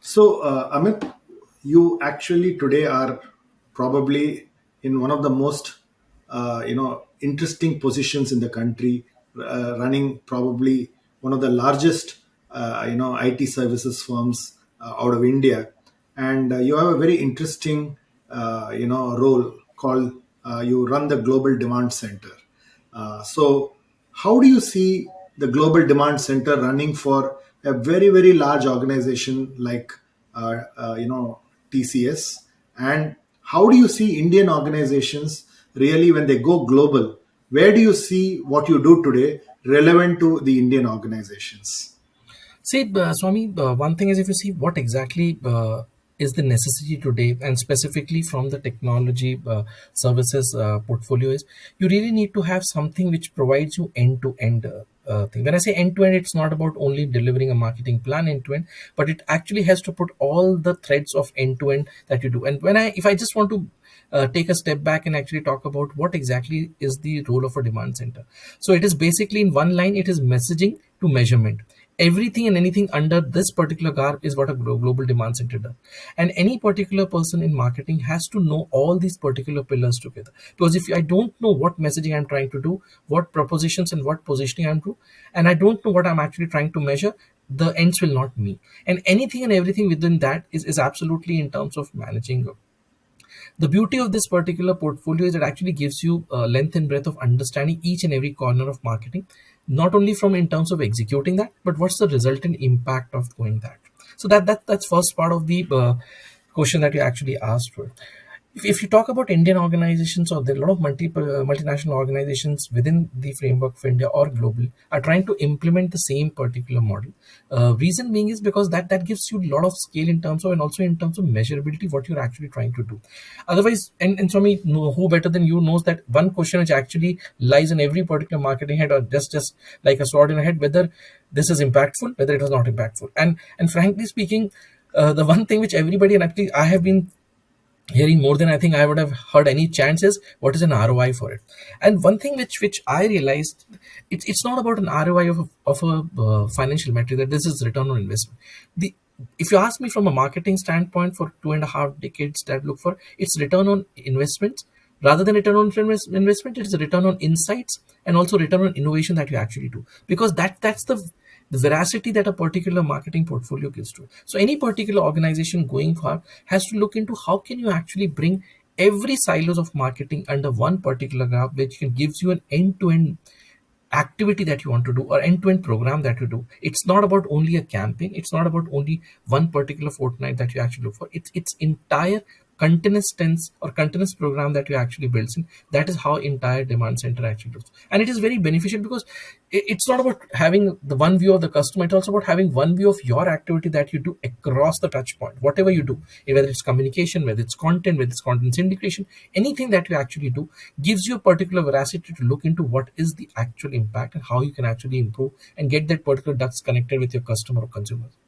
So, Amit, you actually today are probably in one of the most, interesting positions in the country, running probably one of the largest, IT services firms out of India, and you have a very interesting, role called you run the global demand center. So, how do you see the global demand center running for a very, very large organization like TCS? And how do you see Indian organizations really when they go global? Where do you see what you do today relevant to the Indian organizations? See, Swami, one thing is if you see what exactly is the necessity today, and specifically from the technology services portfolio, is you really need to have something which provides you end to end thing. When I say end to end, it's not about only delivering a marketing plan end to end, but it actually has to put all the threads of end to end that you do. And if I just want to take a step back and actually talk about what exactly is the role of a demand center. So it is basically in one line, it is messaging to measurement. Everything and anything under this particular garb is what a global demand center does. And any particular person in marketing has to know all these particular pillars together. Because if I don't know what messaging I'm trying to do, what propositions and what positioning I'm doing, and I don't know what I'm actually trying to measure, the ends will not meet. And anything and everything within that is absolutely in terms of managing. The beauty of this particular portfolio is it actually gives you length and breadth of understanding each and every corner of marketing, not only from in terms of executing that, but what's the resultant impact of doing that. So that's first part of the question that you actually asked for. If you talk about Indian organizations, or there are a lot of multinational organizations within the framework of India or global are trying to implement the same particular model. Reason being is because that gives you a lot of scale in terms of, and also in terms of measurability, what you're actually trying to do. Otherwise, and so me, who better than you knows that one question which actually lies in every particular marketing head, or just like a sword in a head, whether this is impactful, whether it was not impactful. And frankly speaking, the one thing which everybody, and actually I have been hearing more than I think I would have heard any chances. What is an ROI for it? And one thing which I realized, it's not about an ROI of a financial metric, that this is return on investment. The If you ask me from a marketing standpoint, for 2.5 decades, that look for it's return on investments rather than return on investment. It is a return on insights and also return on innovation that you actually do, because that's the veracity that a particular marketing portfolio gives to it. So any particular organization going forward has to look into how can you actually bring every silos of marketing under one particular graph, which can gives you an end-to-end activity that you want to do, or end-to-end program that you do. It's not about only a campaign, it's not about only one particular fortnight that you actually look for. It's entire continuous tense or continuous program that you actually builds in. That is how entire demand center actually looks, and it is very beneficial because it's not about having the one view of the customer, it's also about having one view of your activity that you do across the touch point, whatever you do, whether it's communication, whether it's content, whether it's content syndication. Anything that you actually do gives you a particular veracity to look into what is the actual impact and how you can actually improve and get that particular ducks connected with your customer or consumers.